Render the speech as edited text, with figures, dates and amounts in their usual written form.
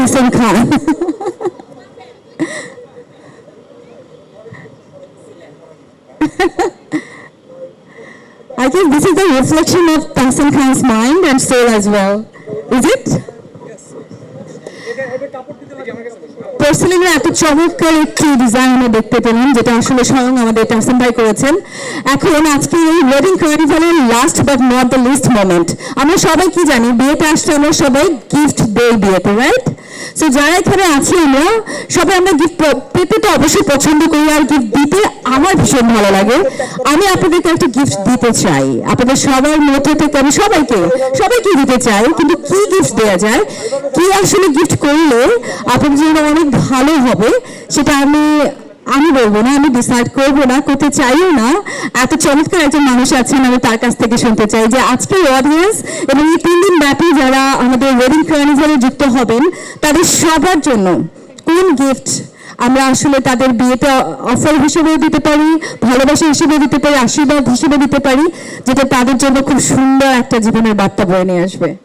Tahsin Khan. I guess this is the reflection of Tahsin Khan's mind and soul as well. Is it? Personally এত চমৎকার একটি design আমরা দেখতে পেলাম, যেটা আসলে স্বয়ং আমাদের তাহসিন ভাই করেছেন। এখন আজকে এই ওয়েডিং কার্নিভালের last but not the least moment, আমরা সবাই কি জানি, বিয়েতে আসলে আমরা সবাই গিফট দেই বিয়েতে, রাইট? সো যারা এখানে আছি আমরা সবাই আমরা গিফট পেতে তো অবশ্যই পছন্দ করি, আর গিফট দিতে আমার ভীষণ ভালো লাগে। আমি আপনাদেরকে একটা গিফট দিতে চাই, আপনাদের সবার মধ্যে থেকে আমি সবাইকে দিতে চাই, কিন্তু কি গিফট দেওয়া যায়, কি আসলে গিফট করলে আপনাদের জন্য অনেক ভালো হবে, সেটা আমি বলবো না, আমি ডিসাইড করবো না, করতে চাইও না। এত চমৎকার একজন মানুষ আছেন, আমি তার কাছ থেকে শুনতে চাই যে আজকের অডিয়েন্স এবং এই 3 দিন ব্যাপী যারা আমাদের ওয়েডিং কার্নিভালে যুক্ত হবেন তাদের সবার জন্য কোন গিফট আমরা আসলে তাদের বিয়েতে অফার হিসেবে দিতে পারি, ভালোবাসা হিসেবে দিতে পারি, আশীর্বাদ হিসেবে দিতে পারি, যেটা তাদের জন্য খুব সুন্দর একটা জীবনের বার্তা বয়ে নিয়ে আসবে।